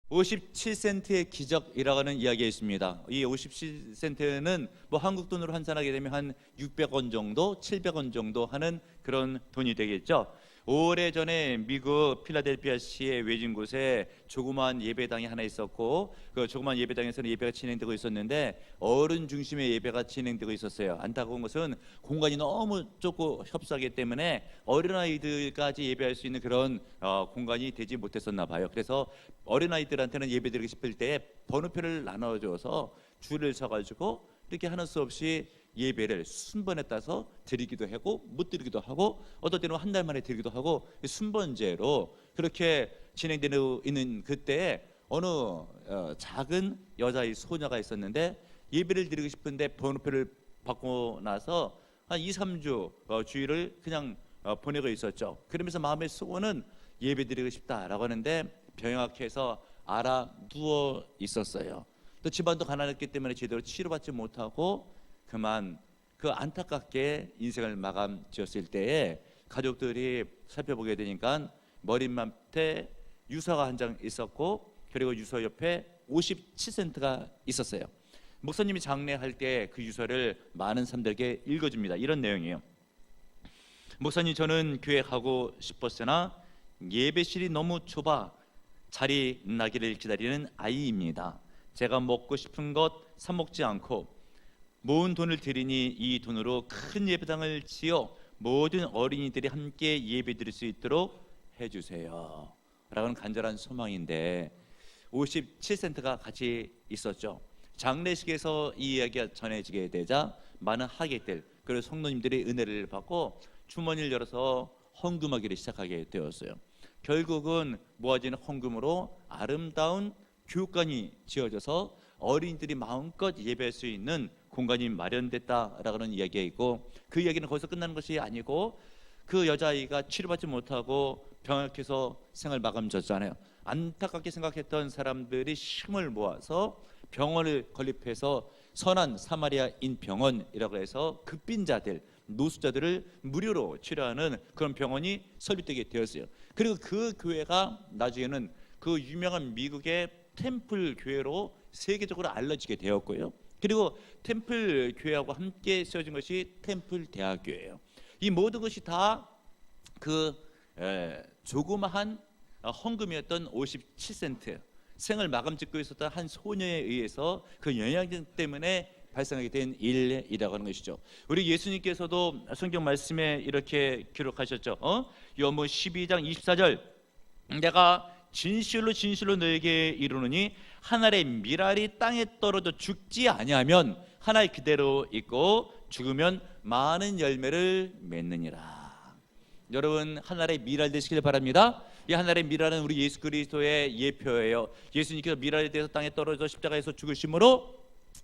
57센트의 기적이라고 하는 이야기가 있습니다. 이 57센트는 뭐 한국 돈으로 환산하게 되면 한 600원 정도, 700원 정도 하는 그런 돈이 되겠죠. 오래전에 미국 필라델피아시의 외진 곳에 조그마한 예배당이 하나 있었고, 그 조그마한 예배당에서는 예배가 진행되고 있었는데 어른 중심의 예배가 진행되고 있었어요. 안타까운 것은 공간이 너무 좁고 협소하기 때문에 어린아이들까지 예배할 수 있는 그런 공간이 되지 못했었나 봐요. 그래서 어린아이들한테는 예배드리고 싶을 때 번호표를 나눠줘서 줄을 서가지고 이렇게 하는 수 없이 예배를 순번에 따서 드리기도 하고 못 드리기도 하고 어떨 때는 한 달 만에 드리기도 하고 순번제로 그렇게 진행되는 있는 그때에 어느 작은 여자의 소녀가 있었는데 예배를 드리고 싶은데 번호표를 받고 나서 한 2, 3주 주일을 그냥 보내고 있었죠. 그러면서 마음의 소원은 예배 드리고 싶다라고 하는데 병약해서 알아 누워 있었어요. 또 집안도 가난했기 때문에 제대로 치료받지 못하고 그만 그 안타깝게 인생을 마감 지었을 때에 가족들이 살펴보게 되니까 머리맡에 유서가 한 장 있었고 그리고 유서 옆에 57센트가 있었어요. 목사님이 장례할 때 그 유서를 많은 사람들에게 읽어줍니다. 이런 내용이에요. 목사님, 저는 교회 가고 싶었으나 예배실이 너무 좁아 자리 나기를 기다리는 아이입니다. 제가 먹고 싶은 것 사 먹지 않고 모은 돈을 드리니 이 돈으로 큰 예배당을 지어 모든 어린이들이 함께 예배드릴 수 있도록 해주세요 라는 간절한 소망인데 57센트가 같이 있었죠. 장례식에서 이 이야기가 전해지게 되자 많은 하객들 그리고 성도님들이 은혜를 받고 주머니를 열어서 헌금하기를 시작하게 되었어요. 결국은 모아지는 헌금으로 아름다운 교육관이 지어져서 어린이들이 마음껏 예배할 수 있는 공간이 마련됐다라고 하는 이야기가 있고, 그 이야기는 거기서 끝나는 것이 아니고 그 여자아이가 치료받지 못하고 병약해서 생을 마감졌잖아요. 안타깝게 생각했던 사람들이 힘을 모아서 병원을 건립해서 선한 사마리아인 병원이라고 해서 극빈자들, 노숙자들을 무료로 치료하는 그런 병원이 설립되게 되었어요. 그리고 그 교회가 나중에는 그 유명한 미국의 템플 교회로 세계적으로 알려지게 되었고요. 그리고 템플 교회하고 함께 세워진 것이 템플 대학교예요. 이 모든 것이 다 그 조그마한 헌금이었던 57센트, 생을 마감 짓고 있었던 한 소녀에 의해서 그 영향력 때문에 발생하게 된 일이라고 하는 것이죠. 우리 예수님께서도 성경 말씀에 이렇게 기록하셨죠. 요한복음 12장 24절, 내가 진실로 진실로 너에게 이르노니 한 알의 밀알이 땅에 떨어져 죽지 아니하면 한 알 그대로 있고 죽으면 많은 열매를 맺느니라. 여러분, 한 알의 밀알 되시길 바랍니다. 이 한 알의 밀알은 우리 예수 그리스도의 예표예요. 예수님께서 밀알에 대해서 땅에 떨어져 십자가에서 죽으심으로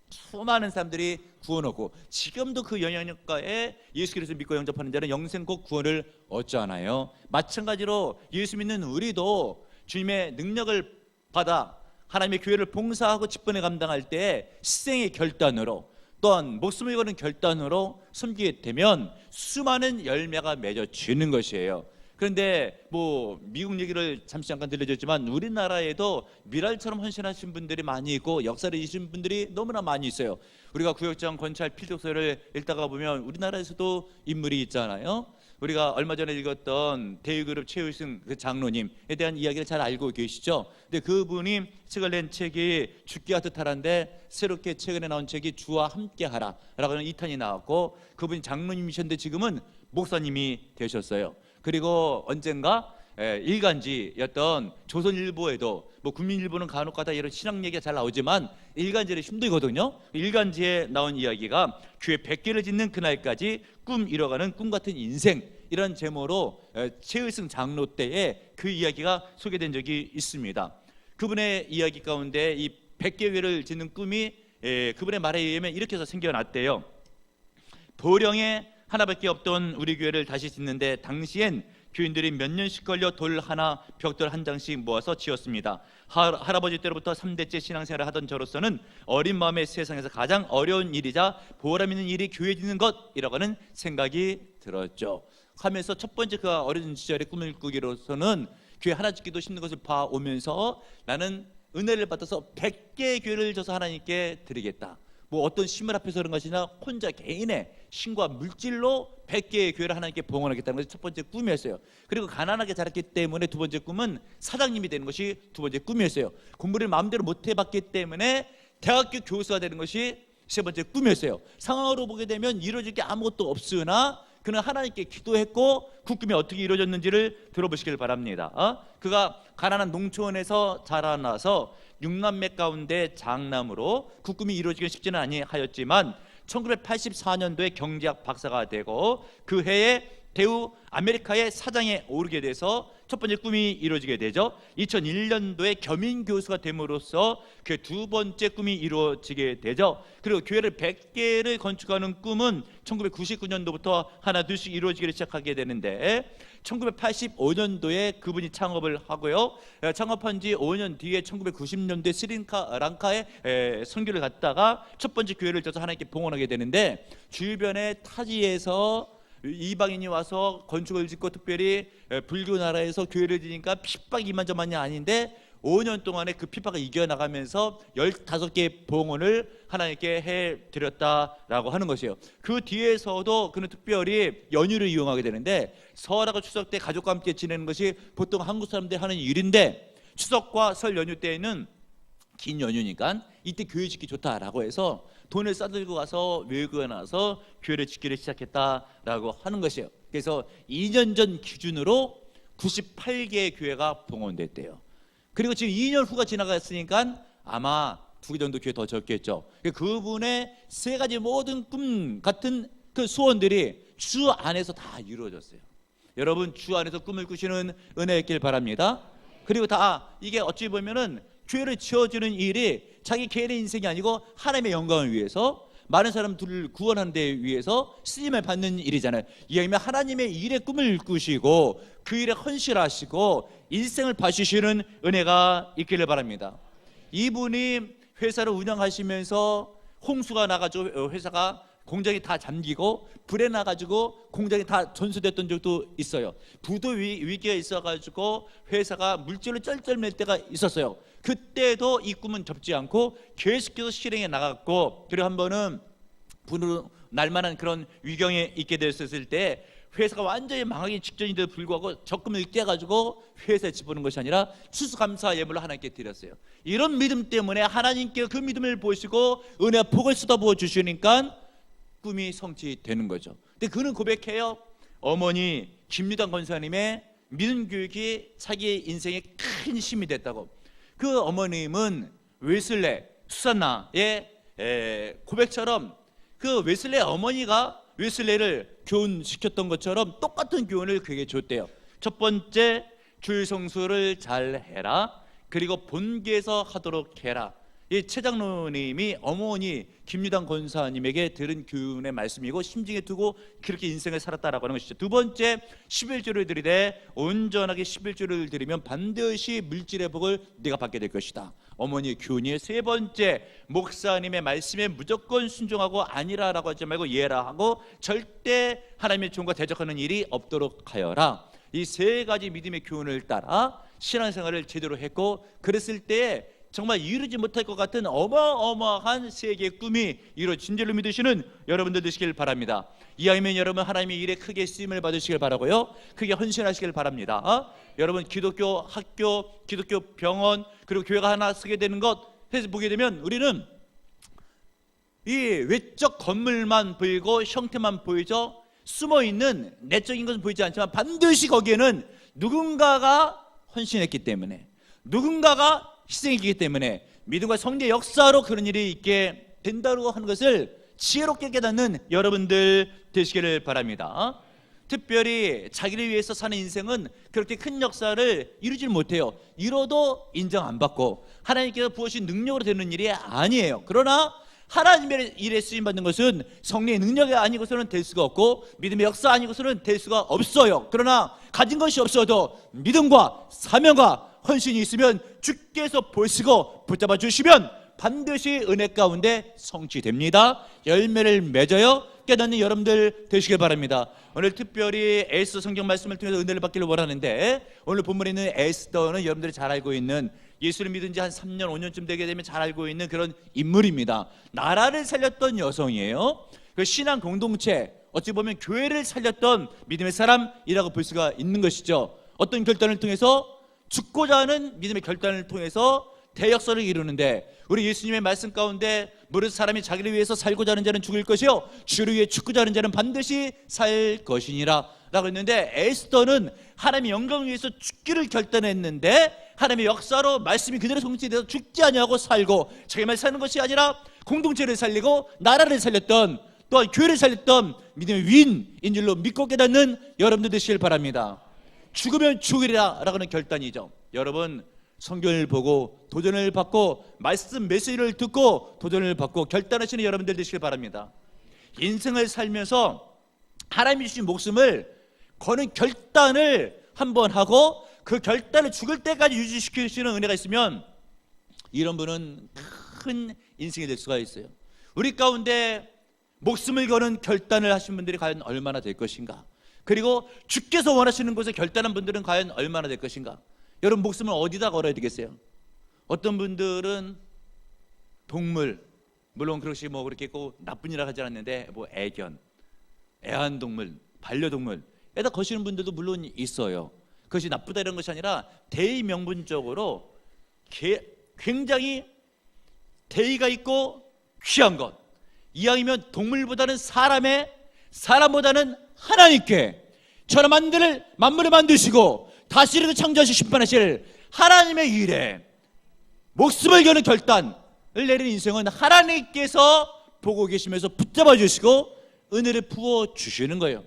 수많은 사람들이 구원 얻고, 지금도 그 영향력가에 예수 그리스도를 믿고 영접하는 자는 영생국 구원을 얻잖아요. 마찬가지로 예수 믿는 우리도 주님의 능력을 받아 하나님의 교회를 봉사하고 직분에 감당할 때 희생의 결단으로 또한 목숨을 거는 결단으로 섬기게 되면 수많은 열매가 맺어지는 것이에요. 그런데 뭐 미국 얘기를 잠시 잠깐 들려줬지만 우리나라에도 미랄처럼 헌신하신 분들이 많이 있고 역사를 이신 분들이 너무나 많이 있어요. 우리가 구역장 권찰 필독서를 읽다가 보면 우리나라에서도 인물이 있잖아요. 우리가 얼마 전에 읽었던 대유그룹 최우승 그 장로님에 대한 이야기를 잘 알고 계시죠. 근데 그분이 책을 낸 책이 죽기가 뜻하란데 새롭게 최근에 나온 책이 주와 함께하라 라고 하는 2탄이 나왔고, 그분이 장로님이셨는데 지금은 목사님이 되셨어요. 그리고 언젠가 일간지였던 조선일보에도, 뭐 국민일보는 간혹가다 이런 신앙 얘기가 잘 나오지만 일간지는 힘들거든요. 일간지에 나온 이야기가 교회 100개를 짓는 그날까지 꿈 이뤄가는 꿈같은 인생, 이런 제목으로 최의승 장로 때에 그 이야기가 소개된 적이 있습니다. 그분의 이야기 가운데 이 100개회를 짓는 꿈이 그분의 말에 의하면 이렇게 해서 생겨났대요. 보령에 하나밖에 없던 우리 교회를 다시 짓는데 당시엔 교인들이 몇 년씩 걸려 돌 하나, 벽돌 한 장씩 모아서 지었습니다. 할아버지 때로부터 3대째 신앙생활을 하던 저로서는 어린 마음에 세상에서 가장 어려운 일이자 보람 있는 일이 교회 짓는 것이라고 하는 생각이 들었죠. 하면서 첫 번째 그 어린 시절의 꿈을 꾸기로서는 교회 하나 짓기도 힘든 것을 봐오면서 나는 은혜를 받아서 100개의 교회를 져서 하나님께 드리겠다. 뭐 어떤 신물 앞에서 그런 것이나 혼자 개인의 신과 물질로 100개의 교회를 하나님께 봉헌하겠다는 것이 첫 번째 꿈이었어요. 그리고 가난하게 자랐기 때문에 두 번째 꿈은 사장님이 되는 것이 두 번째 꿈이었어요. 공부를 마음대로 못 해봤기 때문에 대학교 교수가 되는 것이 세 번째 꿈이었어요. 상황으로 보게 되면 이루어질 게 아무것도 없으나 그는 하나님께 기도했고 그 꿈이 어떻게 이루어졌는지를 들어보시길 바랍니다. 그가 가난한 농촌에서 자라나서 6남매 가운데 장남으로 그 꿈이 이루어지기 쉽지는 아니하였지만 1984년도에 경제학 박사가 되고 그 해에 대우 아메리카의 사장에 오르게 돼서 첫 번째 꿈이 이루어지게 되죠. 2001년도에 겸임 교수가 됨으로써 그 두 번째 꿈이 이루어지게 되죠. 그리고 교회를 100개를 건축하는 꿈은 1999년도부터 하나 둘씩 이루어지기 시작하게 되는데 1985년도에 그분이 창업을 하고요. 창업한 지 5년 뒤에 1990년도에 스리랑카에 선교를 갔다가 첫 번째 교회를 져서 하나님께 봉헌하게 되는데 주변의 타지에서 이방인이 와서 건축을 짓고 특별히 불교 나라에서 교회를 지니까 핍박이 이만저만이 아닌데 5년 동안에 그 핍박을 이겨나가면서 15개의 봉헌을 하나님께 해드렸다라고 하는 것이에요. 그 뒤에서도 그는 특별히 연휴를 이용하게 되는데 설하고 추석 때 가족과 함께 지내는 것이 보통 한국 사람들이 하는 일인데 추석과 설 연휴 때에는 긴 연휴니까 이때 교회 짓기 좋다라고 해서 돈을 싸들고 가서 외국에 나서 교회를 짓기를 시작했다라고 하는 것이에요. 그래서 2년 전 기준으로 98개의 교회가 봉헌됐대요. 그리고 지금 2년 후가 지나갔으니까 아마 2개 정도 교회 더 적겠죠. 그분의 세 가지 모든 꿈 같은 그 소원들이 주 안에서 다 이루어졌어요. 여러분 주 안에서 꿈을 꾸시는 은혜 있길 바랍니다. 그리고 다 이게 어찌 보면은 교회를 지어주는 일이 자기 개인의 인생이 아니고 하나님의 영광을 위해서 많은 사람들을 구원하는 데 위해서 쓰임을 받는 일이잖아요. 이왕이면 하나님의 일의 꿈을 꾸시고 그 일에 헌신하시고 일생을 바치시는 은혜가 있기를 바랍니다. 이분이 회사를 운영하시면서 홍수가 나가지고 회사가 공장이 다 잠기고 불에 나가지고 공장이 다 전수됐던 적도 있어요. 부도 위기가 있어가지고 회사가 물질로 쩔쩔맬 때가 있었어요. 그때도 이 꿈은 접지 않고 계속해서 실행해 나갔고, 그리고 한 번은 분으로 날만한 그런 위경에 있게 됐을 때 회사가 완전히 망하기 직전인데도 불구하고 적금을 떼가지고 회사에 집어넣은 것이 아니라 추수감사 예물로 하나님께 드렸어요. 이런 믿음 때문에 하나님께 그 믿음을 보시고 은혜와 복을 쏟아부어 주시니까 꿈이 성취되는 거죠. 근데 그는 고백해요. 어머니 김유당 권사님의 믿음 교육이 자기의 인생에 큰 힘이 됐다고. 그 어머님은 웨슬레 수산나의 고백처럼 그 웨슬레 어머니가 웨슬레를 교훈시켰던 것처럼 똑같은 교훈을 그에게 줬대요. 첫 번째, 주일 성수를 잘 해라. 그리고 본계에서 하도록 해라. 이 최 장로님이 어머니 김유당 권사님에게 들은 교훈의 말씀이고 심중에 두고 그렇게 인생을 살았다라고 하는 것이죠. 두 번째, 11조를 드리되 온전하게 11조를 드리면 반드시 물질의 복을 네가 받게 될 것이다. 어머니의 교훈이에요. 세 번째, 목사님의 말씀에 무조건 순종하고 아니라라고 하지 말고 예라 하고 절대 하나님의 종과 대적하는 일이 없도록 하여라. 이 세 가지 믿음의 교훈을 따라 신앙생활을 제대로 했고, 그랬을 때 정말 이루지 못할 것 같은 어마어마한 세계의 꿈이 이루어진 줄로 믿으시는 여러분들 되시길 바랍니다. 이왕이면 여러분 하나님의 일에 크게 쓰임을 받으시길 바라고요, 크게 헌신하시길 바랍니다. 여러분 기독교 학교, 기독교 병원, 그리고 교회가 하나 쓰게 되는 것 해서 보게 되면 우리는 이 외적 건물만 보이고 형태만 보이죠. 숨어있는 내적인 것은 보이지 않지만 반드시 거기에는 누군가가 헌신했기 때문에, 누군가가 희생이기 때문에 믿음과 성리의 역사로 그런 일이 있게 된다고 하는 것을 지혜롭게 깨닫는 여러분들 되시기를 바랍니다. 특별히 자기를 위해서 사는 인생은 그렇게 큰 역사를 이루지 못해요. 이뤄도 인정 안 받고 하나님께서 부으신 능력으로 되는 일이 아니에요. 그러나 하나님의 일에 쓰임받는 것은 성령의 능력이 아니고서는 될 수가 없고 믿음의 역사 아니고서는 될 수가 없어요. 그러나 가진 것이 없어도 믿음과 사명과 헌신이 있으면 주께서 보시고 붙잡아 주시면 반드시 은혜 가운데 성취됩니다. 열매를 맺어요. 깨닫는 여러분들 되시길 바랍니다. 오늘 특별히 에스더 성경 말씀을 통해서 은혜를 받기를 원하는데, 오늘 본문에 있는 에스더는 여러분들이 잘 알고 있는 예수를 믿은 지 한 3년 5년쯤 되게 되면 잘 알고 있는 그런 인물입니다. 나라를 살렸던 여성이에요. 그 신앙 공동체, 어찌 보면 교회를 살렸던 믿음의 사람이라고 볼 수가 있는 것이죠. 어떤 결단을 통해서? 죽고자 하는 믿음의 결단을 통해서 대역사를 이루는데, 우리 예수님의 말씀 가운데 무릇 사람이 자기를 위해서 살고자 하는 자는 죽을 것이요 주를 위해 죽고자 하는 자는 반드시 살 것이니라 라고 했는데, 에스더는 하나님의 영광을 위해서 죽기를 결단했는데 하나님의 역사로 말씀이 그대로 성취돼서 죽지 아니하고 살고, 자기만 사는 것이 아니라 공동체를 살리고 나라를 살렸던, 또한 교회를 살렸던 믿음의 위인인 줄로 믿고 깨닫는 여러분들 되시길 바랍니다. 죽으면 죽으리라 라고 하는 결단이죠. 여러분, 성경을 보고 도전을 받고 말씀 메시지를 듣고 도전을 받고 결단하시는 여러분들 되시길 바랍니다. 인생을 살면서 하나님이 주신 목숨을 거는 결단을 한번 하고 그 결단을 죽을 때까지 유지시키시는 은혜가 있으면 이런 분은 큰 인생이 될 수가 있어요. 우리 가운데 목숨을 거는 결단을 하신 분들이 과연 얼마나 될 것인가? 그리고 주께서 원하시는 곳에 결단한 분들은 과연 얼마나 될 것인가? 여러분, 목숨을 어디다 걸어야 되겠어요? 어떤 분들은 동물, 물론 그것이 뭐 그렇게 꼭 나쁜 일을 하지 않는데 뭐 애견, 애완동물, 반려동물에다 거시는 분들도 물론 있어요. 그것이 나쁘다 이런 것이 아니라 대의명분적으로 굉장히 대의가 있고 귀한 것, 이왕이면 동물보다는 사람보다는 하나님께 천하 만물을 만드시고 다스리고 창조하시고 심판하실 하나님의 일에 목숨을 거는 결단을 내리는 인생은 하나님께서 보고 계시면서 붙잡아 주시고 은혜를 부어 주시는 거예요.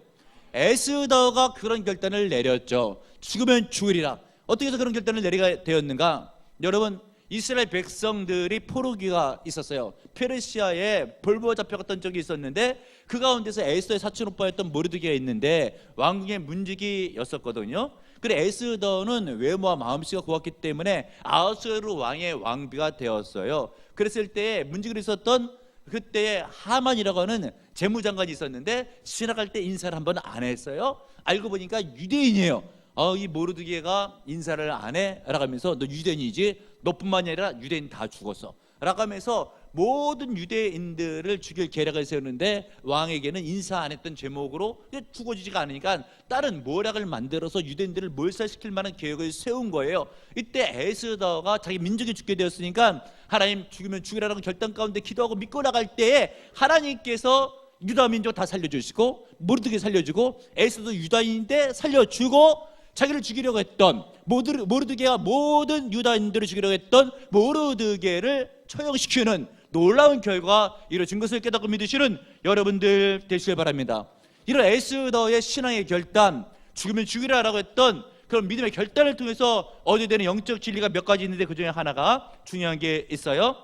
에스더가 그런 결단을 내렸죠. 죽으면 죽으리라. 어떻게 해서 그런 결단을 내리게 되었는가? 여러분, 이스라엘 백성들이 포로기가 있었어요. 페르시아에 볼모어 잡혀갔던 적이 있었는데 그 가운데서 에스더의 사촌 오빠였던 모르드게가 있는데 왕궁의 문지기였었거든요. 그래 에스더는 외모와 마음씨가 고왔기 때문에 아하수에로 왕의 왕비가 되었어요. 그랬을 때 문지기로 있었던 그때의 하만이라고 하는 재무장관이 있었는데 지나갈 때 인사를 한번 안 했어요. 알고 보니까 유대인이에요. 이 모르드게가 인사를 안 해? 라고 하면서 너 유대인이지? 너뿐만이 아니라 유대인 다 죽었어 라고 하면서 모든 유대인들을 죽일 계략을 세우는데 왕에게는 인사 안 했던 제목으로 죽어지지가 않으니까 다른 모략을 만들어서 유대인들을 몰살시킬 만한 계획을 세운 거예요. 이때 에스더가 자기 민족이 죽게 되었으니까 하나님 죽으면 죽이라는 결단 가운데 기도하고 믿고 나갈 때에 하나님께서 유다 민족 다 살려주시고 모르드게 살려주고 에스더도 유다인인데 살려주고 자기를 죽이려고 했던 모르드게가 모든 유다인들을 죽이려고 했던 모르드게를 처형시키는 놀라운 결과가 이루어진 것을 깨닫고 믿으시는 여러분들 되시길 바랍니다. 이런 에스더의 신앙의 결단, 죽으면 죽이라라고 했던 그런 믿음의 결단을 통해서 얻어야 되는 영적 진리가 몇 가지 있는데 그 중에 하나가 중요한 게 있어요.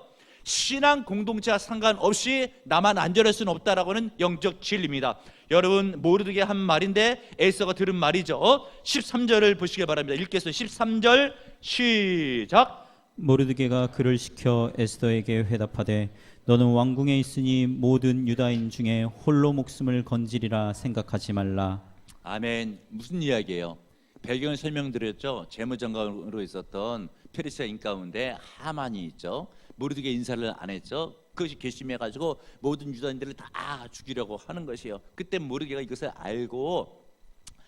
신앙 공동체와 상관없이 나만 안전할 수는 없다라고 하는 영적 진리입니다. 여러분, 모르드게 한 말인데 에스더가 들은 말이죠. 13절을 보시기 바랍니다. 읽겠습니다. 13절 시작. 모르드게가 그를 시켜 에스더에게 회답하되 너는 왕궁에 있으니 모든 유다인 중에 홀로 목숨을 건지리라 생각하지 말라. 아멘. 무슨 이야기예요? 배경을 설명드렸죠. 재무장관으로 있었던 페르시아인 가운데 하만이 있죠. 모르드게 인사를 안 했죠. 그것이 괘씸해가지고 모든 유다인들을 다 죽이려고 하는 것이에요. 그때 모르드게가 이것을 알고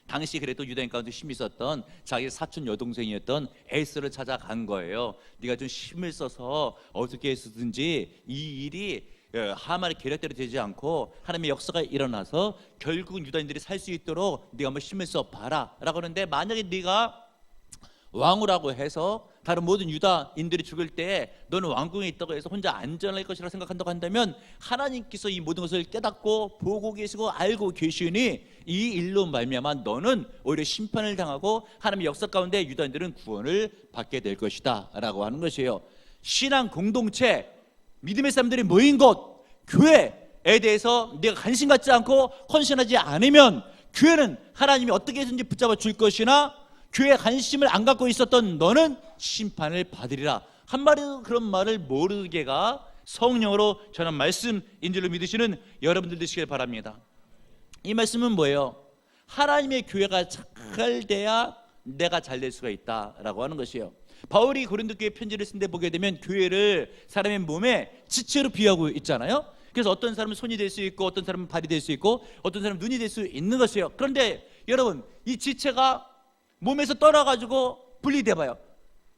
당시 그래도 유다인 가운데 힘이 있었던 자기 사촌 여동생이었던 에스더를 찾아간 거예요. 네가 좀 힘을 써서 어떻게 해서든지 이 일이 하만의 계략대로 되지 않고 하나님의 역사가 일어나서 결국 유다인들이 살 수 있도록 네가 한번 힘을 써봐라 라고 하는데, 만약에 네가 왕후라고 해서 다른 모든 유다인들이 죽을 때 너는 왕궁에 있다고 해서 혼자 안전할 것이라고 생각한다고 한다면 하나님께서 이 모든 것을 깨닫고 보고 계시고 알고 계시니 이 일로 말미암아 너는 오히려 심판을 당하고 하나님의 역사 가운데 유다인들은 구원을 받게 될 것이다 라고 하는 것이에요. 신앙 공동체, 믿음의 사람들이 모인 곳, 교회에 대해서 네가 관심 갖지 않고 헌신하지 않으면 교회는 하나님이 어떻게 해서든지 붙잡아 줄 것이나 교회에 관심을 안 갖고 있었던 너는 심판을 받으리라. 한마디로 그런 말을 모르드게가 성령으로 전한 말씀인 줄로 믿으시는 여러분들 되시길 바랍니다. 이 말씀은 뭐예요? 하나님의 교회가 잘 돼야 내가 잘 될 수가 있다라고 하는 것이에요. 바울이 고린도 교회 편지를 쓴 데 보게 되면 교회를 사람의 몸에 지체로 비유하고 있잖아요. 그래서 어떤 사람은 손이 될 수 있고 어떤 사람은 발이 될 수 있고 어떤 사람은 눈이 될 수 있는 것이에요. 그런데 여러분, 이 지체가 몸에서 떨어가지고 분리돼 봐요.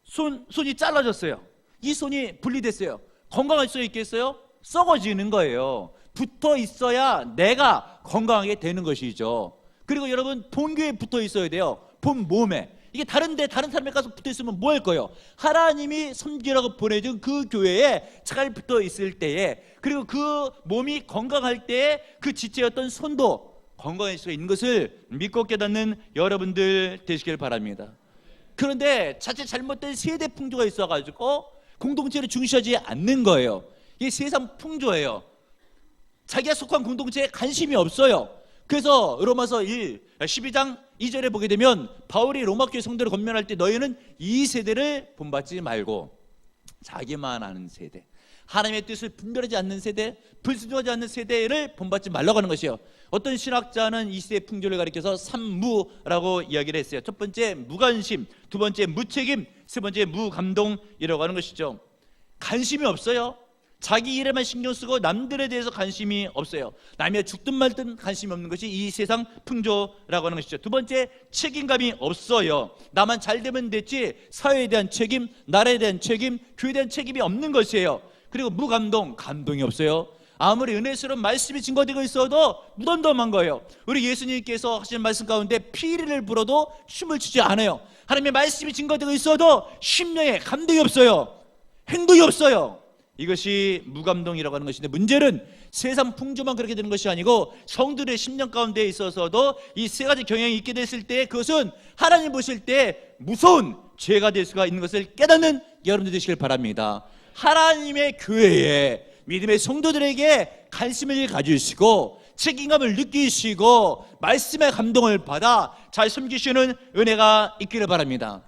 손이 잘라졌어요. 이 손이 분리됐어요. 건강할 수 있겠어요? 썩어지는 거예요. 붙어 있어야 내가 건강하게 되는 것이죠. 그리고 여러분, 본교회에 붙어 있어야 돼요. 본 몸에. 이게 다른 사람에 가서 붙어 있으면 뭐 할 거예요? 하나님이 섬기라고 보내준 그 교회에 잘 붙어 있을 때에, 그리고 그 몸이 건강할 때에 그 지체였던 손도 건강할 수 있는 것을 믿고 깨닫는 여러분들 되시길 바랍니다. 그런데 자칫 잘못된 세대 풍조가 있어가지고 공동체를 중시하지 않는 거예요. 이게 세상 풍조예요. 자기가 속한 공동체에 관심이 없어요. 그래서 로마서 12장 2절에 보게 되면 바울이 로마교회 성도를 권면할 때 너희는 이 세대를 본받지 말고 자기만 아는 세대, 하나님의 뜻을 분별하지 않는 세대, 불순종하지 않는 세대를 본받지 말라고 하는 것이에요. 어떤 신학자는 이 시대의 풍조를 가리켜서 삼무라고 이야기를 했어요. 첫 번째 무관심, 두 번째 무책임, 세 번째 무감동이라고 하는 것이죠. 관심이 없어요. 자기 일에만 신경 쓰고 남들에 대해서 관심이 없어요. 남이 죽든 말든 관심이 없는 것이 이 세상 풍조라고 하는 것이죠. 두 번째, 책임감이 없어요. 나만 잘 되면 됐지 사회에 대한 책임, 나라에 대한 책임, 교회에 대한 책임이 없는 것이에요. 그리고 무감동, 감동이 없어요. 아무리 은혜스러운 말씀이 증거되고 있어도 무덤덤한 거예요. 우리 예수님께서 하신 말씀 가운데 피리를 불어도 춤을 추지 않아요. 하나님의 말씀이 증거되고 있어도 심령에 감동이 없어요. 행동이 없어요. 이것이 무감동이라고 하는 것인데, 문제는 세상 풍조만 그렇게 되는 것이 아니고 성들의 심령 가운데 있어서도 이 세 가지 경향이 있게 됐을 때 그것은 하나님 보실 때 무서운 죄가 될 수가 있는 것을 깨닫는 여러분들 되시길 바랍니다. 하나님의 교회에, 믿음의 성도들에게 관심을 가지시고 책임감을 느끼시고 말씀의 감동을 받아 잘 섬기시는 은혜가 있기를 바랍니다.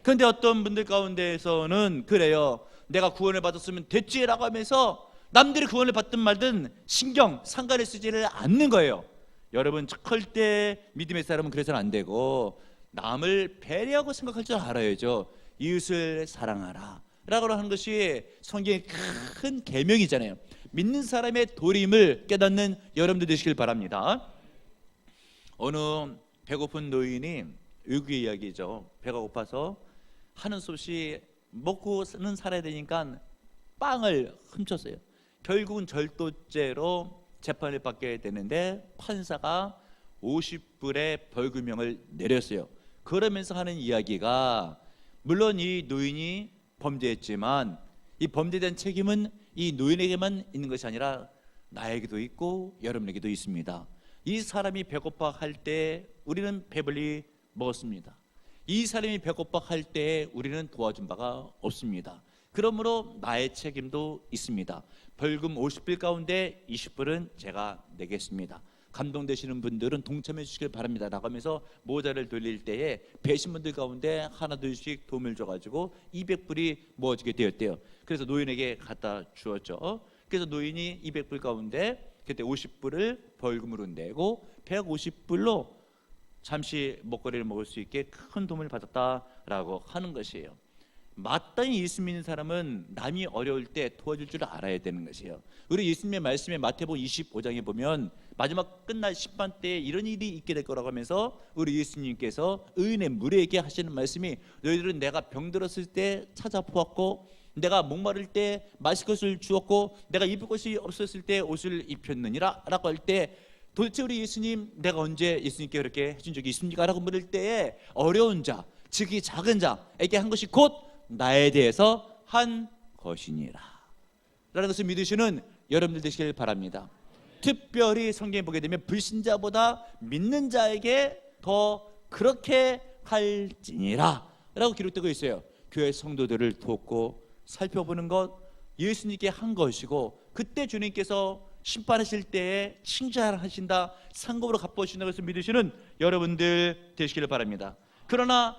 그런데 어떤 분들 가운데에서는 그래요. 내가 구원을 받았으면 됐지라고 하면서 남들이 구원을 받든 말든 신경, 상관을 쓰지를 않는 거예요. 여러분, 절대 믿음의 사람은 그래서는 안 되고 남을 배려하고 생각할 줄 알아야죠. 이웃을 사랑하라 라고 하는 것이 성경의 큰 계명이잖아요. 믿는 사람의 도림을 깨닫는 여러분들 되시길 바랍니다. 어느 배고픈 노인이, 외국의 이야기죠. 배가 고파서 하는 수 없이 먹고는 살아야 되니까 빵을 훔쳤어요. 결국은 절도죄로 재판을 받게 되는데 판사가 50불의 벌금형을 내렸어요. 그러면서 하는 이야기가, 물론 이 노인이 범죄했지만 이 범죄에 대한 책임은 이 노인에게만 있는 것이 아니라 나에게도 있고 여러분에게도 있습니다. 이 사람이 배고파 할 때 우리는 배불리 먹었습니다. 이 사람이 배고파 할 때 우리는 도와준 바가 없습니다. 그러므로 나의 책임도 있습니다. 벌금 50불 가운데 20불은 제가 내겠습니다. 감동되시는 분들은 동참해 주시길 바랍니다 라고 하면서 모자를 돌릴 때에 배신분들 가운데 하나 둘씩 도움을 줘가지고 200불이 모아지게 되었대요. 그래서 노인에게 갖다 주었죠. 그래서 노인이 200불 가운데 그때 50불을 벌금으로 내고 150불로 잠시 먹거리를 먹을 수 있게 큰 도움을 받았다라고 하는 것이에요. 마땅히 예수 믿는 사람은 남이 어려울 때 도와줄 줄 알아야 되는 것이에요. 우리 예수님의 말씀에 마태복음 25장에 보면 마지막 끝날 심판 때에 이런 일이 있게 될 거라고 하면서 우리 예수님께서 의인의 무리에게 하시는 말씀이, 너희들은 내가 병들었을 때 찾아보았고 내가 목마를 때 마실 것을 주었고 내가 입을 것이 없었을 때 옷을 입혔느니라 라고 할 때, 도대체 우리 예수님, 내가 언제 예수님께 그렇게 해준 적이 있습니까? 라고 물을 때에 어려운 자, 즉 이 작은 자에게 한 것이 곧 나에 대해서 한 것이니라 라는 것을 믿으시는 여러분들 되시길 바랍니다. 특별히 성경에 보게 되면 불신자보다 믿는 자에게 더 그렇게 할지니라 라고 기록되고 있어요. 교회 성도들을 돕고 살펴보는 것, 예수님께 한 것이고, 그때 주님께서 심판하실 때에 칭찬하신다, 상급으로 갚아주신다 것을 믿으시는 여러분들 되시기를 바랍니다. 그러나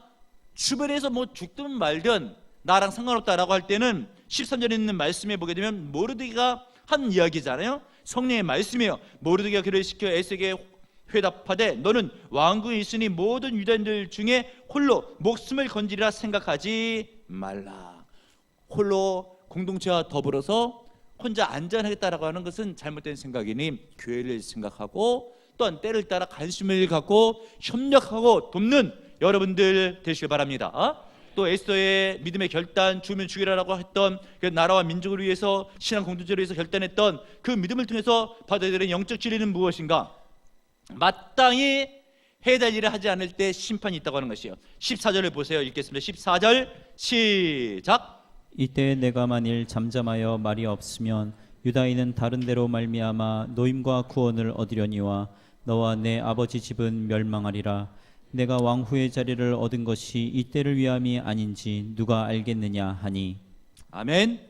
주변에서 뭐 죽든 말든 나랑 상관없다라고 할 때는 13절에 있는 말씀에 보게 되면 모르드게가 한 이야기잖아요. 성령의 말씀이에요. 모르드게가 그를 시켜 에스에게 회답하되 너는 왕궁에 있으니 모든 유대인들 중에 홀로 목숨을 건지리라 생각하지 말라. 홀로 공동체와 더불어서 혼자 안전하겠다라고 하는 것은 잘못된 생각이니 교회를 생각하고 또한 때를 따라 관심을 갖고 협력하고 돕는 여러분들 되시길 바랍니다. 또 에스더의 믿음의 결단, 죽으면 죽이라라고 했던 그 나라와 민족을 위해서 신앙 공동체를 위해서 결단했던 그 믿음을 통해서 받아야 되는 영적 진리는 무엇인가? 마땅히 해야 될 일을 하지 않을 때 심판이 있다고 하는 것이에요. 14절을 보세요. 읽겠습니다. 14절 시작. 이때 내가 만일 잠잠하여 말이 없으면 유다인은 다른 데로 말미암아 노임과 구원을 얻으려니와 너와 내 아버지 집은 멸망하리라. 내가 왕후의 자리를 얻은 것이 이때를 위함이 아닌지 누가 알겠느냐 하니. 아멘.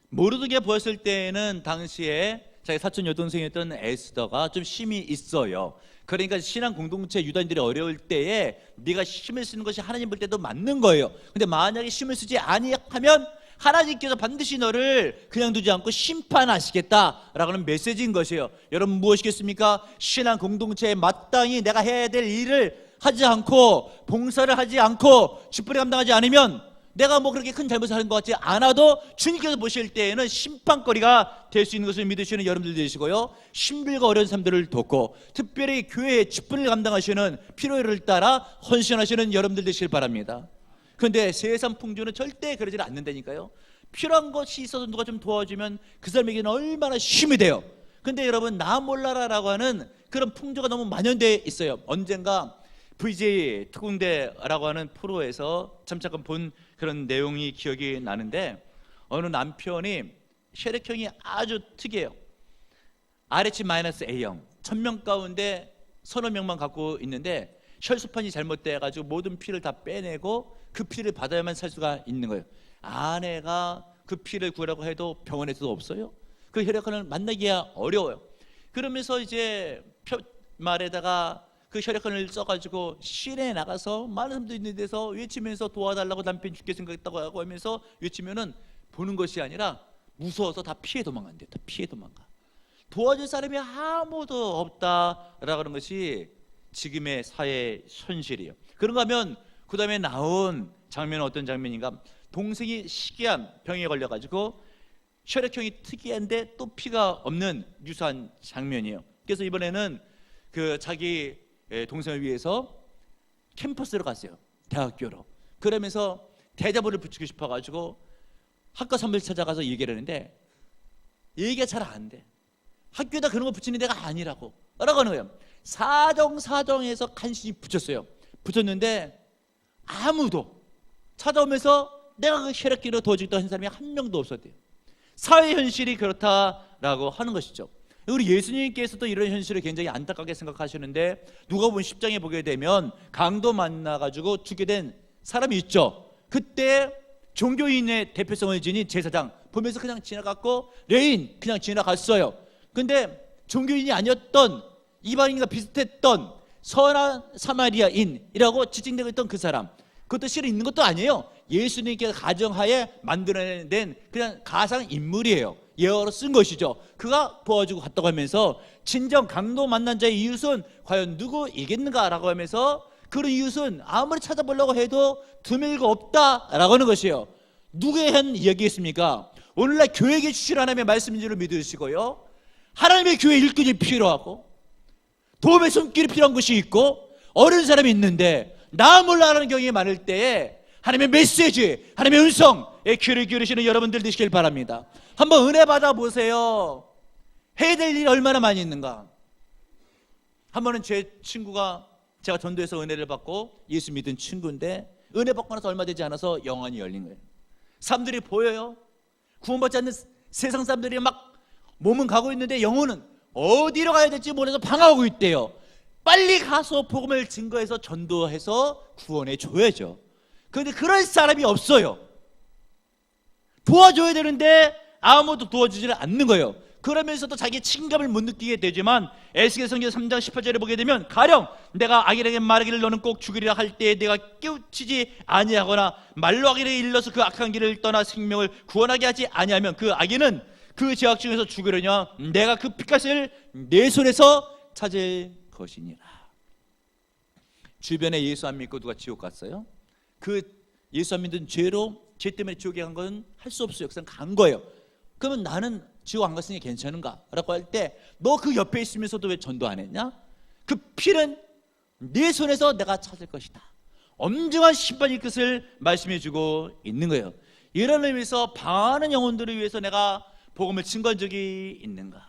모르드게 보였을 때에는 당시에 자기 사촌 여동생이었던 에스더가 좀 힘이 있어요. 그러니까 신앙 공동체 유다인들이 어려울 때에 네가 힘을 쓰는 것이 하나님 볼 때도 맞는 거예요. 근데 만약에 힘을 쓰지 아니하면 하나님께서 반드시 너를 그냥 두지 않고 심판하시겠다라고 하는 메시지인 것이에요. 여러분 무엇이겠습니까? 신앙 공동체에 마땅히 내가 해야 될 일을 하지 않고 봉사를 하지 않고 직분을 감당하지 않으면 내가 뭐 그렇게 큰 잘못을 하는 것 같지 않아도 주님께서 보실 때에는 심판거리가 될 수 있는 것을 믿으시는 여러분들 되시고요, 신비가 어려운 사람들을 돕고 특별히 교회의 직분을 감당하시는 필요를 따라 헌신하시는 여러분들 되시길 바랍니다. 그런데 세상 풍조는 절대 그러지 않는다니까요. 필요한 것이 있어서 누가 좀 도와주면 그 사람에게는 얼마나 힘이 돼요. 근데 여러분 나 몰라라라고 하는 그런 풍조가 너무 만연되어 있어요. 언젠가 VJ 특공대라고 하는 프로에서 잠깐 본 그런 내용이 기억이 나는데 어느 남편이 혈액형이 아주 특이해요. RH-A형 1000명 가운데 서너 명만 갖고 있는데 혈소판이 잘못돼가지고 모든 피를 다 빼내고 그 피를 받아야만 살 수가 있는 거예요. 아내가 그 피를 구하라고 해도 병원에서도 없어요. 그 혈액형을 만나기가 어려워요. 그러면서 이제 표말에다가 그 혈액형을 써가지고 시내에 나가서 많은 사람들이 있는 데서 외치면서 도와달라고 남편이 죽게 생각했다고 하고 하면서 외치면은 보는 것이 아니라 무서워서 다 피해 도망간대요. 다 피해 도망가. 도와줄 사람이 아무도 없다라고 하는 것이 지금의 사회 현실이에요. 그런가 하면 그 다음에 나온 장면은 어떤 장면인가? 동생이 희귀한 병에 걸려가지고 혈액형이 특이한데 또 피가 없는 유사한 장면이에요. 그래서 이번에는 그 자기 동생을 위해서 캠퍼스로 갔어요. 대학교로. 그러면서 대자보를 붙이고 싶어가지고 학과 선배를 찾아가서 얘기를 하는데 얘기가 잘 안 돼. 학교에다 그런 거 붙이는 데가 아니라고 라고 하는 거예요. 사정사정해서 간신히 붙였어요. 붙였는데 아무도 찾아오면서 내가 그 혈액기로 도와주겠다고 한 사람이 한 명도 없었대요. 사회 현실이 그렇다라고 하는 것이죠. 우리 예수님께서도 이런 현실을 굉장히 안타깝게 생각하시는데 누가복음 10장에 보게 되면 강도 만나가지고 죽게 된 사람이 있죠. 그때 종교인의 대표성을 지닌 제사장 보면서 그냥 지나갔고 레인 그냥 지나갔어요. 근데 종교인이 아니었던 이방인과 비슷했던 선한 사마리아인이라고 지칭되고 있던 그 사람, 그것도 실은 있는 것도 아니에요. 예수님께서 가정하에 만들어낸 그냥 가상 인물이에요. 예어로 쓴 것이죠. 그가 도와주고 갔다고 하면서 진정 강도 만난 자의 이웃은 과연 누구이겠는가라고 하면서 그런 이웃은 아무리 찾아보려고 해도 드물고 없다라고 하는 것이에요. 누구에 한 이야기겠습니까? 오늘날 교회에 주실 하나님의 말씀인 줄 믿으시고요, 하나님의 교회 일꾼이 필요하고 도움의 손길이 필요한 것이 있고 어려운 사람이 있는데 나 몰라라는 경우가 많을 때에 하나님의 메시지, 하나님의 음성에 귀를 기울이시는 여러분들 되시길 바랍니다. 한번 은혜 받아보세요. 해야 될 일이 얼마나 많이 있는가. 한 번은 제 친구가, 제가 전도에서 은혜를 받고 예수 믿은 친구인데 은혜 받고 나서 얼마 되지 않아서 영안이 열린 거예요. 사람들이 보여요. 구원받지 않는 세상 사람들이 막 몸은 가고 있는데 영혼은 어디로 가야 될지 몰라서 방황하고 있대요. 빨리 가서 복음을 증거해서 전도해서 구원해 줘야죠. 그런데 그럴 사람이 없어요. 도와줘야 되는데 아무도 도와주지를 않는 거예요. 그러면서도 자기의 책임감을 못 느끼게 되지만 에스겔 성경 3장 18절에 보게 되면 가령 내가 악인에게 말하기를 너는 꼭 죽으리라 할 때에 내가 깨우치지 아니하거나 말로 악인에게 일러서 그 악한 길을 떠나 생명을 구원하게 하지 아니하면 그 악인은 그 죄악 중에서 죽으려냐 내가 그 핏값을 내 손에서 찾을 것이니라. 주변에 예수 안 믿고 누가 지옥 갔어요? 그 예수 안 믿는 죄로 죄 때문에 지옥에 간 건 할 수 없어요. 그냥 간 거예요. 그러면 나는 지옥 안 갔으니 괜찮은가? 라고 할 때 너 그 옆에 있으면서도 왜 전도 안 했냐? 그 피는 네 손에서 내가 찾을 것이다. 엄중한 심판일 것을 말씀해 주고 있는 거예요. 이런 의미에서 방황하는 영혼들을 위해서 내가 복음을 증거한 적이 있는가?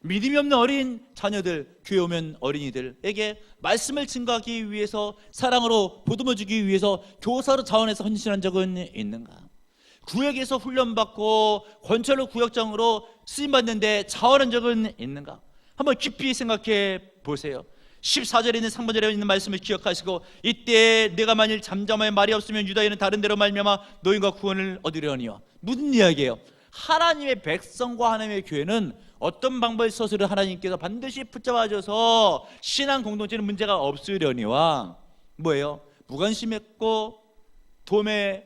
믿음이 없는 어린 자녀들, 교회 오면 어린이들에게 말씀을 증거하기 위해서, 사랑으로 보듬어 주기 위해서 교사로 자원해서 헌신한 적은 있는가? 구역에서 훈련받고 권찰로 구역장으로 쓰임받는데 자원한 적은 있는가? 한번 깊이 생각해 보세요. 14절에 있는 상반절에 있는 말씀을 기억하시고, 이때 내가 만일 잠잠하여 말이 없으면 유다인은 다른 데로 말미암아 노임과 구원을 얻으려니와. 무슨 이야기예요? 하나님의 백성과 하나님의 교회는 어떤 방법을 써서를 하나님께서 반드시 붙잡아줘서 신앙 공동체는 문제가 없으려니와 뭐예요? 무관심했고 도움의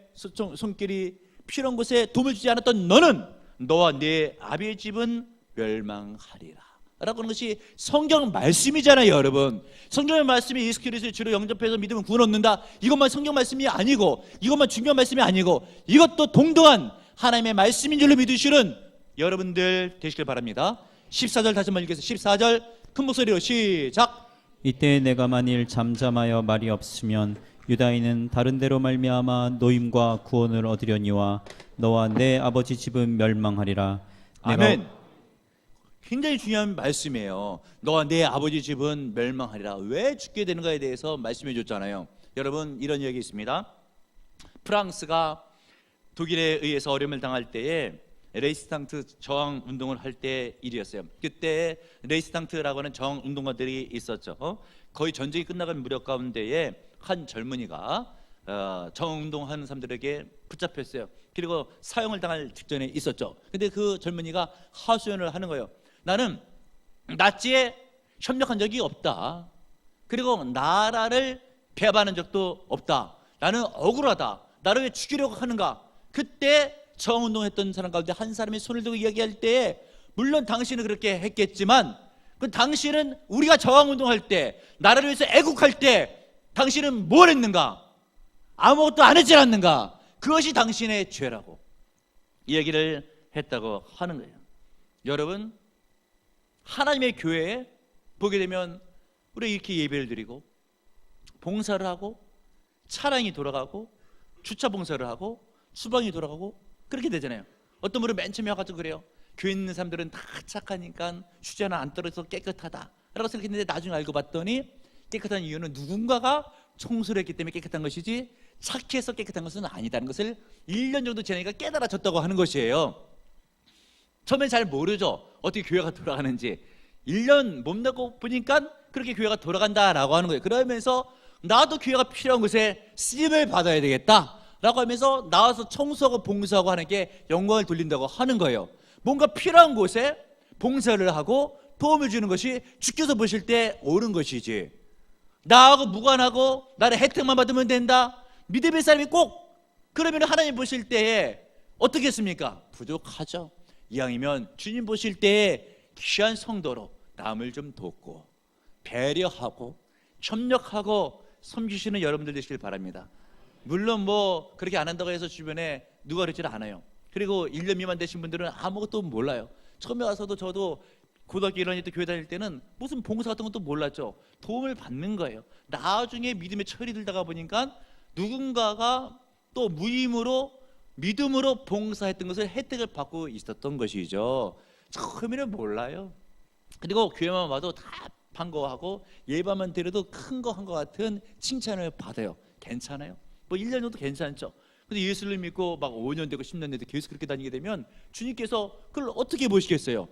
손길이 필요한 곳에 도움을 주지 않았던 너는 너와 네 아비의 집은 멸망하리라 라고 하는 것이 성경 말씀이잖아요. 여러분, 성경의 말씀이 예수 그리스도를 주로 영접해서 믿으면 구원 얻는다, 이것만 성경 말씀이 아니고, 이것만 중요한 말씀이 아니고, 이것도 동등한 하나님의 말씀인 줄로 믿으시는 여러분들 되시길 바랍니다. 14절 다시 한번 읽겠습니다. 14절 큰 목소리로 시작. 이때 내가 만일 잠잠하여 말이 없으면 유다인은 다른 데로 말미암아 노임과 구원을 얻으려니와 너와 내 아버지 집은 멸망하리라. 아멘. 굉장히 중요한 말씀이에요. 너와 내 아버지 집은 멸망하리라. 왜 죽게 되는가에 대해서 말씀해 줬잖아요. 여러분, 이런 이야기 있습니다. 프랑스가 독일에 의해서 어려움을 당할 때에 레이스탕트 저항 운동을 할 때 일이었어요. 그때 레이스탕트라고 하는 저항 운동가들이 있었죠. 거의 전쟁이 끝나간 무렵 가운데에 한 젊은이가 저항 운동하는 사람들에게 붙잡혔어요. 그리고 사형을 당할 직전에 있었죠. 근데 그 젊은이가 하소연을 하는 거예요. 나는 나치에 협력한 적이 없다. 그리고 나라를 배반한 적도 없다. 나는 억울하다. 나를 왜 죽이려고 하는가? 그때 저항운동했던 사람 가운데 한 사람이 손을 들고 이야기할 때, 물론 당신은 그렇게 했겠지만 그 당신은 우리가 저항운동할 때, 나라를 위해서 애국할 때 당신은 뭘 했는가? 아무것도 안 했지 않는가? 그것이 당신의 죄라고 이야기를 했다고 하는 거예요. 여러분, 하나님의 교회에 보게 되면 우리 이렇게 예배를 드리고 봉사를 하고 차량이 돌아가고 주차 봉사를 하고 수방이 돌아가고 그렇게 되잖아요. 어떤 분은 맨 처음에 와가지고 그래요. 교회 있는 사람들은 다 착하니까 휴지하나 안 떨어져서 깨끗하다 라고 생각했는데, 나중에 알고 봤더니 깨끗한 이유는 누군가가 청소를 했기 때문에 깨끗한 것이지 착해서 깨끗한 것은 아니다는 것을 1년 정도 지나니까 깨달아졌다고 하는 것이에요. 처음엔 잘 모르죠, 어떻게 교회가 돌아가는지. 1년 몸담고 보니까 그렇게 교회가 돌아간다라고 하는 거예요. 그러면서 나도 교회가 필요한 곳에 쓰임을 받아야 되겠다 라고 하면서 나와서 청소하고 봉사하고 하는 게 영광을 돌린다고 하는 거예요. 뭔가 필요한 곳에 봉사를 하고 도움을 주는 것이 주께서 보실 때 옳은 것이지, 나하고 무관하고 나를 혜택만 받으면 된다, 믿음의 사람이 꼭 그러면 하나님 보실 때에 어떻게 했습니까? 부족하죠. 이왕이면 주님 보실 때에 귀한 성도로 남을 좀 돕고 배려하고 협력하고 섬기시는 여러분들 되시길 바랍니다. 물론 뭐 그렇게 안 한다고 해서 주변에 누가 그러지 않아요. 그리고 1년 미만 되신 분들은 아무것도 몰라요. 처음에 와서도 저도 고등학교 1학년 때 교회 다닐 때는 무슨 봉사 같은 것도 몰랐죠. 도움을 받는 거예요. 나중에 믿음의 철이 들다가 보니까 누군가가 또 무임으로 믿음으로 봉사했던 것을 혜택을 받고 있었던 것이죠. 처음에는 몰라요. 그리고 교회만 와도 다 반가워하고 예배만 드려도 큰 거 한 것 같은 칭찬을 받아요. 괜찮아요. 뭐 1년 정도 괜찮죠. 근데 예수를 믿고 막 5년 되고 10년 되고 계속 그렇게 다니게 되면 주님께서 그걸 어떻게 보시겠어요?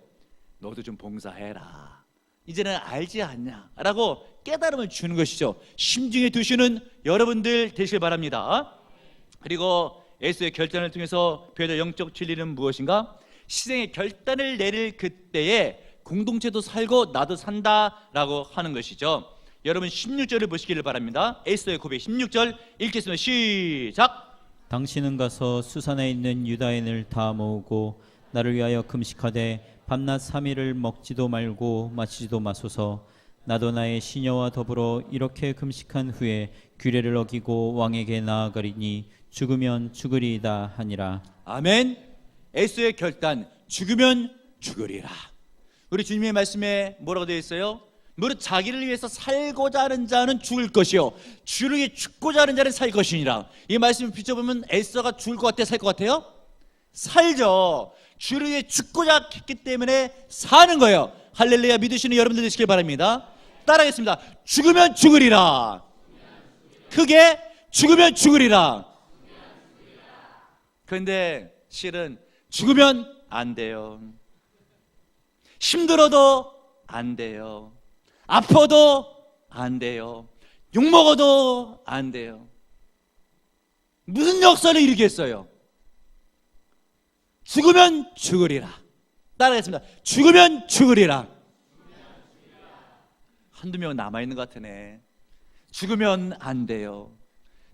너도 좀 봉사해라, 이제는 알지 않냐 라고 깨달음을 주는 것이죠. 심중에 두시는 여러분들 되시길 바랍니다. 그리고 예수의 결단을 통해서 배우는 영적 진리는 무엇인가? 희생의 결단을 내릴 그때에 공동체도 살고 나도 산다라고 하는 것이죠. 여러분 16절을 보시기를 바랍니다. 에스더의 고백 16절 읽겠습니다. 시작. 당신은 가서 수산에 있는 유다인을 다 모으고 나를 위하여 금식하되 밤낮 3일을 먹지도 말고 마시지도 마소서. 나도 나의 시녀와 더불어 이렇게 금식한 후에 규례를 어기고 왕에게 나아가리니 죽으면 죽으리이다 하니라. 아멘. 에스더의 결단, 죽으면 죽으리라. 우리 주님의 말씀에 뭐라고 되어 있어요? 무릇 자기를 위해서 살고자 하는 자는 죽을 것이요 주를 위해 죽고자 하는 자는 살 것이니라. 이 말씀을 비춰보면 에스더가 죽을 것 같아요, 살 것 같아요? 살죠. 주를 위해 죽고자 했기 때문에 사는 거예요. 할렐루야. 믿으시는 여러분들 되시길 바랍니다. 따라하겠습니다. 죽으면 죽으리라. 크게 죽으면 죽으리라. 그런데 실은 죽으면 안 돼요. 힘들어도 안 돼요. 아파도 안 돼요. 욕먹어도 안 돼요. 무슨 역사를 일으켰어요? 죽으면 죽으리라. 따라하겠습니다. 죽으면 죽으리라. 한두 명 남아있는 것 같으네. 죽으면 안 돼요.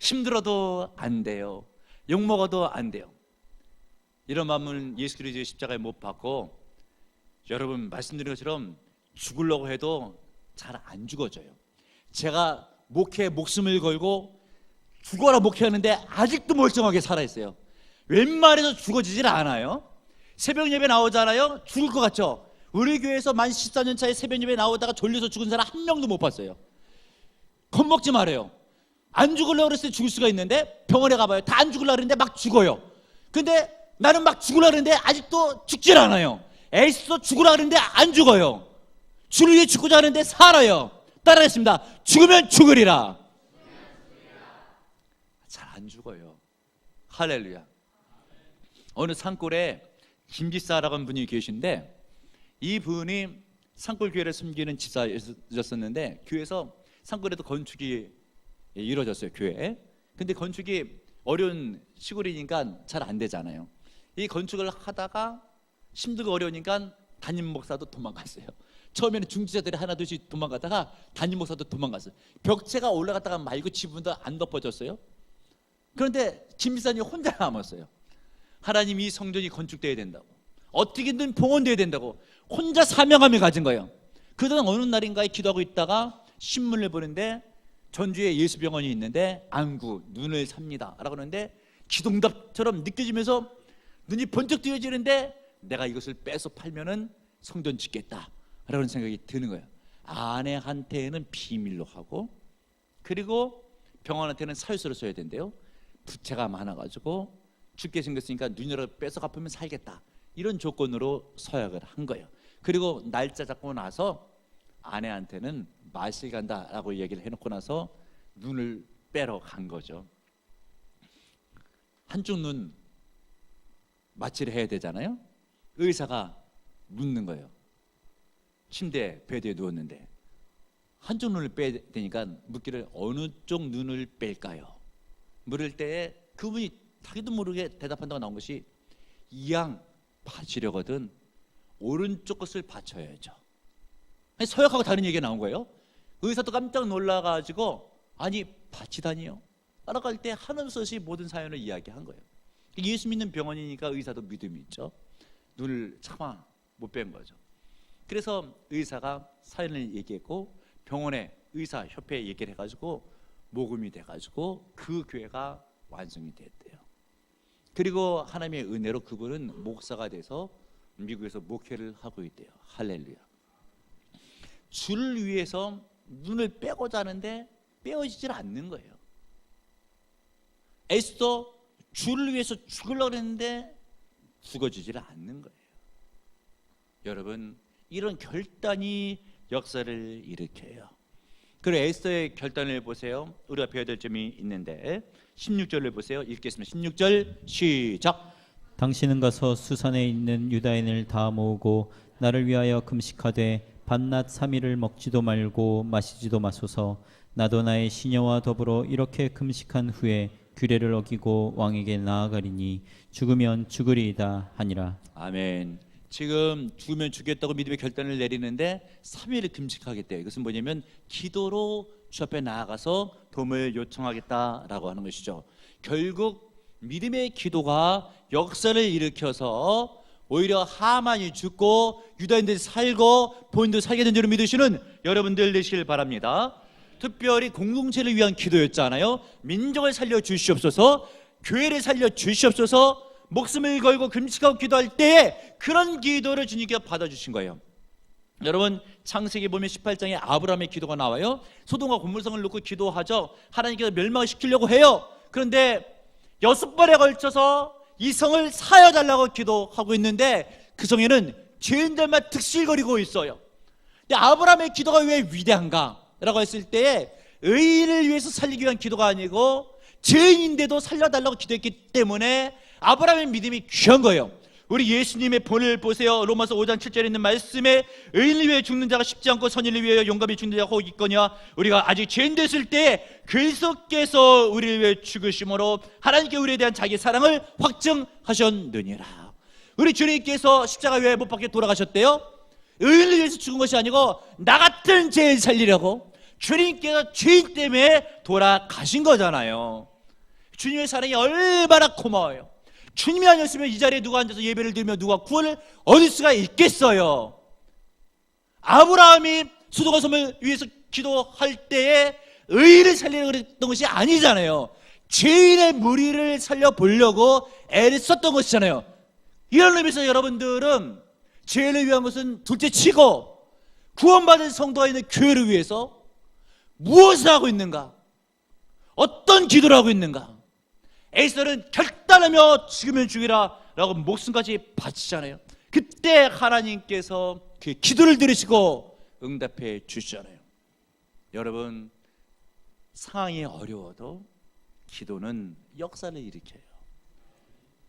힘들어도 안 돼요. 욕먹어도 안 돼요. 이런 마음은 예수 그리스도의 십자가에 못 박고, 여러분 말씀드린 것처럼 죽으려고 해도 잘 안 죽어져요. 제가 목회에 목숨을 걸고 죽어라 목회하는데 아직도 멀쩡하게 살아있어요. 웬만해서 죽어지질 않아요. 새벽 예배 나오잖아요. 죽을 것 같죠? 우리 교회에서 만 14년 차에 새벽 예배 나오다가 졸려서 죽은 사람 한 명도 못 봤어요. 겁먹지 말아요. 안 죽으려고 그랬을 때 죽을 수가 있는데, 병원에 가봐요. 다 안 죽으려고 그랬는데 막 죽어요. 근데 나는 막 죽으려고 그랬는데 아직도 죽질 않아요. 애써 죽으려고 그랬는데 안 죽어요. 주를 위해 죽고자 하는데 살아요. 따라하겠습니다. 죽으면 죽으리라. 잘 안 죽어요. 할렐루야. 어느 산골에 김지사라고 하는 분이 계신데, 이 분이 산골 교회를 섬기는 집사였었는데, 교회에서 산골에도 건축이 이루어졌어요, 교회에. 근데 건축이 어려운 시골이니까 잘 안 되잖아요. 이 건축을 하다가 힘들고 어려우니까 담임 목사도 도망갔어요. 처음에는 중지자들이 하나둘씩 도망가다가 담임 목사도 도망갔어요. 벽체가 올라갔다가 말고 지붕도 안 덮어졌어요. 그런데 김 지사님 혼자 남았어요. 하나님, 이 성전이 건축되어야 된다고, 어떻게든 봉헌되어야 된다고 혼자 사명감을 가진 거예요. 그러던 어느 날인가에 기도하고 있다가 신문을 보는데, 전주에 예수병원이 있는데 안구 눈을 삽니다 라고 하는데, 기동답처럼 느껴지면서 눈이 번쩍 뜨여지는데, 내가 이것을 빼서 팔면은 성전 짓겠다 라는 생각이 드는 거예요. 아내한테는 비밀로 하고, 그리고 병원한테는 사유서를 써야 된대요. 부채가 많아가지고 죽게 생겼으니까 눈이라도 빼서 갚으면 살겠다, 이런 조건으로 서약을 한 거예요. 그리고 날짜 잡고 나서 아내한테는 마실 간다라고 얘기를 해놓고 나서 눈을 빼러 간 거죠. 한쪽 눈 마취를 해야 되잖아요. 의사가 묻는 거예요. 침대 베드에 누웠는데 한쪽 눈을 빼야 되니까 묻기를 어느 쪽 눈을 뺄까요? 물을 때에 그분이 자기도 모르게 대답한다고 나온 것이, 이양 받치려거든 오른쪽 것을 받쳐야죠. 아니, 서약하고 다른 얘기가 나온 거예요. 의사도 깜짝 놀라가지고, 아니 받치다니요? 따라갈 때 한없이 없이 모든 사연을 이야기한 거예요. 예수 믿는 병원이니까 의사도 믿음이 있죠. 눈을 차마 못 뺀 거죠. 그래서 의사가 사연을 얘기했고, 병원에 의사협회에 얘기를 해가지고 모금이 돼가지고 그 교회가 완성이 됐대요. 그리고 하나님의 은혜로 그분은 목사가 돼서 미국에서 목회를 하고 있대요. 할렐루야. 주를 위해서 눈을 빼고자 하는데 빼어지질 않는 거예요. 에스더 주를 위해서 죽으려고 했는데 죽어지질 않는 거예요. 여러분, 이런 결단이 역사를 일으켜요. 그리고 에스더의 결단을 보세요. 우리가 배워야 될 점이 있는데 16절을 보세요. 읽겠습니다. 16절 시작. 당신은 가서 수산에 있는 유다인을 다 모으고 나를 위하여 금식하되 밤낮 3일을 먹지도 말고 마시지도 마소서. 나도 나의 시녀와 더불어 이렇게 금식한 후에 규례를 어기고 왕에게 나아가리니 죽으면 죽으리이다 하니라. 아멘. 지금 죽으면 죽겠다고 믿음의 결단을 내리는데 3일을 금식하겠대요. 이것은 뭐냐면 기도로 주 앞에 나아가서 도움을 요청하겠다라고 하는 것이죠. 결국 믿음의 기도가 역사를 일으켜서 오히려 하만이 죽고 유다인들이 살고 본인도 살게 된 줄을 믿으시는 여러분들 되시길 바랍니다. 특별히 공동체를 위한 기도였잖아요. 민족을 살려 주시옵소서. 교회를 살려 주시옵소서 목숨을 걸고 금식하고 기도할 때에 그런 기도를 주님께서 받아주신 거예요. 여러분 창세기 보면 18장에 아브라함의 기도가 나와요. 소돔과 고물성을 놓고 기도하죠. 하나님께서 멸망을 시키려고 해요. 그런데 6번에 걸쳐서 이 성을 사여달라고 기도하고 있는데 그 성에는 죄인들만 득실거리고 있어요. 근데 아브라함의 기도가 왜 위대한가? 라고 했을 때 의인을 위해서 살리기 위한 기도가 아니고 죄인인데도 살려달라고 기도했기 때문에 아브라함의 믿음이 귀한 거예요. 우리 예수님의 본을 보세요. 로마서 5장 7절에 있는 말씀에 의인을 위해 죽는 자가 쉽지 않고 선인을 위하여 용감히 죽는 자가 혹 있거냐. 우리가 아직 죄인 됐을 때 그리스도께서 우리를 위해 죽으심으로 하나님께 우리에 대한 자기 사랑을 확증하셨느니라. 우리 주님께서 십자가 위에 못 박혀 돌아가셨대요. 의인을 위해서 죽은 것이 아니고 나 같은 죄인 살리려고 주님께서 죄인 때문에 돌아가신 거잖아요. 주님의 사랑이 얼마나 고마워요. 주님이 아니었으면 이 자리에 누가 앉아서 예배를 드리며 누가 구원을 얻을 수가 있겠어요. 아브라함이 소돔과 고모라를 위해서 기도할 때에 의인을 살리려고 했던 것이 아니잖아요. 죄인의 무리를 살려보려고 애를 썼던 것이잖아요. 이런 의미에서 여러분들은 죄인을 위한 것은 둘째치고 구원받은 성도가 있는 교회를 위해서 무엇을 하고 있는가? 어떤 기도를 하고 있는가? 에스더는 결단하며 죽으면 죽이라 라고 목숨까지 바치잖아요. 그때 하나님께서 그 기도를 들으시고 응답해 주시잖아요. 여러분 상황이 어려워도 기도는 역사를 일으켜요.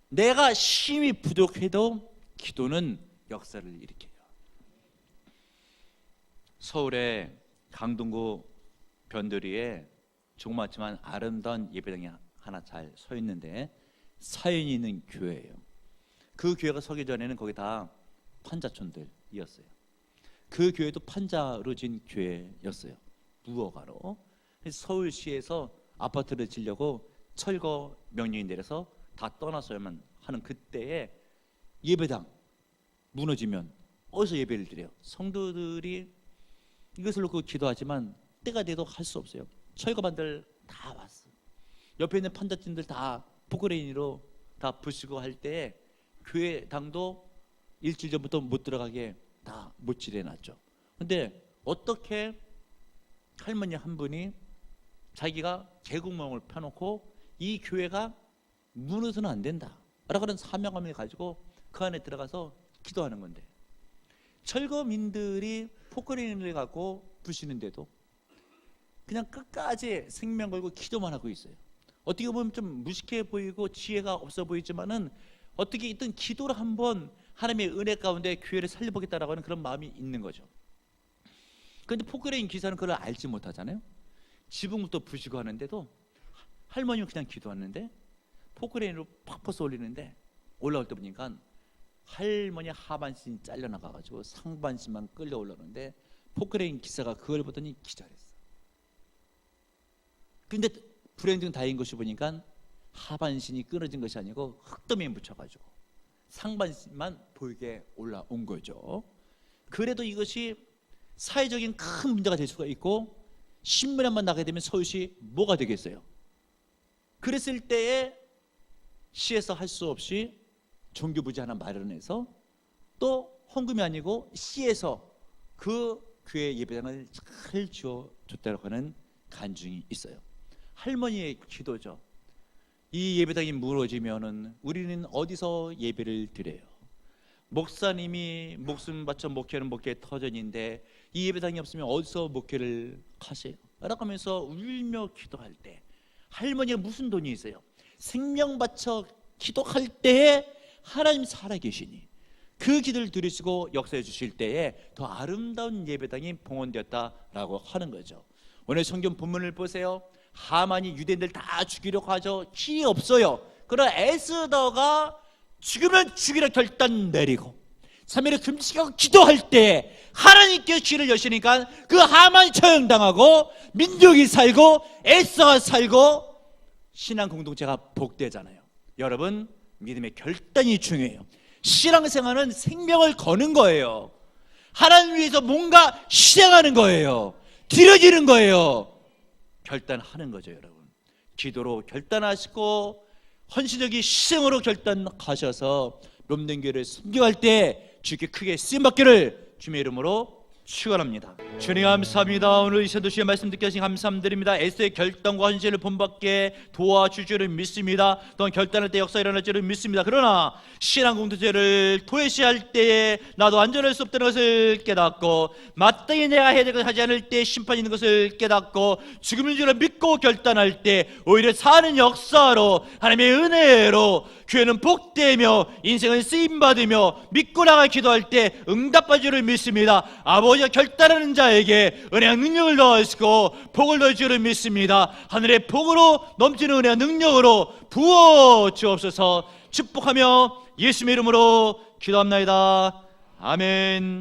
내가 힘이 부족해도 기도는 역사를 일으켜요. 서울의 강동구 변두리에 조그맣지만 아름다운 예배당이 하나 잘 서 있는데 사연이 있는 교회예요. 그 교회가 서기 전에는 거기 다 판자촌들이었어요. 그 교회도 판자로 진 교회였어요. 무허가로. 서울시에서 아파트를 지려고 철거 명령이 내려서 다 떠나서야만 하는 그때에 예배당 무너지면 어디서 예배를 드려요? 성도들이 이것을 놓고 기도하지만 때가 돼도 할 수 없어요. 철거반들 다 왔어. 옆에 있는 판자진들 다 포크레인으로 다 부수고 할 때 교회당도 일주일 전부터 못 들어가게 다 못질해놨죠. 근데 어떻게 할머니 한 분이 자기가 개구멍을 펴놓고 이 교회가 무너서는 안 된다 라고 하는 사명감을 가지고 그 안에 들어가서 기도하는 건데 철거민들이 포크레인을 갖고 부시는데도 그냥 끝까지 생명 걸고 기도만 하고 있어요. 어떻게 보면 좀 무식해 보이고 지혜가 없어 보이지만은 어떻게 있든 기도를 한번 하나님의 은혜 가운데 교회를 살려보겠다라고 하는 그런 마음이 있는 거죠. 그런데 포크레인 기사는 그걸 알지 못하잖아요. 지붕부터 부시고 하는데도 할머니는 그냥 기도하는데 포크레인으로 팍 퍼서 올리는데 올라올 때 보니까 할머니 하반신이 잘려나가가지고 상반신만 끌려 올라오는데 포크레인 기사가 그걸 보더니 기절했어. 근데 불행중 다행인 것이 보니까 하반신이 끊어진 것이 아니고 흙더미에 묻혀가지고 상반신만 보이게 올라온 거죠. 그래도 이것이 사회적인 큰 문제가 될 수가 있고 신문에 한번 나가게 되면 서울시 뭐가 되겠어요? 그랬을 때에 시에서 할 수 없이 종교부지 하나 마련해서 또 헌금이 아니고 시에서 그 교회 예배당을 잘 지어줬다고 하는 간증이 있어요. 할머니의 기도죠. 이 예배당이 무너지면은 우리는 어디서 예배를 드려요? 목사님이 목숨 바쳐 목회하는 목회 터전인데 이 예배당이 없으면 어디서 목회를 하세요? 라고 하면서 울며 기도할 때 할머니가 무슨 돈이 있어요? 생명 바쳐 기도할 때에 하나님 살아계시니 그 기도를 들으시고 역사해 주실 때에 더 아름다운 예배당이 봉헌되었다라고 하는 거죠. 오늘 성경 본문을 보세요. 하만이 유대인들 다 죽이려고 하죠. 기회 없어요. 그러나 에스더가 죽으면 죽이라 결단 내리고 3일을 금식하고 기도할 때 하나님께서 길을 여시니까 그 하만이 처형당하고 민족이 살고 에스더가 살고 신앙 공동체가 복되잖아요. 여러분 믿음의 결단이 중요해요. 신앙생활은 생명을 거는 거예요. 하나님 위해서 뭔가 실행하는 거예요. 드려지는 거예요. 결단하는 거죠. 여러분 기도로 결단하시고 헌신적인 희생으로 결단하셔서 롬된 교회를 섬겨갈 때 주께 크게 쓰임받기를 주님의 이름으로 축원합니다. 주님 감사합니다. 오늘 이 새도 주의 말씀 듣게 하신 감사드립니다. 에스더의 결단과 헌신을 본받게 도와줄 줄을 믿습니다. 또한 결단할 때 역사 일어날 줄을 믿습니다. 그러나 신앙 공동체를 도외시할 때에 나도 안전할 수 없다는 것을 깨닫고 마땅히 내가 해야 될 것을 하지 않을 때 심판이 있는 것을 깨닫고 죽음인 줄을 믿고 결단할 때 오히려 사는 역사로 하나님의 은혜로 교회는 복되며 인생은 쓰임받으며 믿고 나가 기도할 때 응답받을 줄을 믿습니다. 아버지가 결단하는 자에게 은혜와 능력을 더하시고 복을 더할 줄을 믿습니다. 하늘의 복으로 넘치는 은혜와 능력으로 부어 주옵소서. 축복하며 예수님의 이름으로 기도합나이다. 아멘.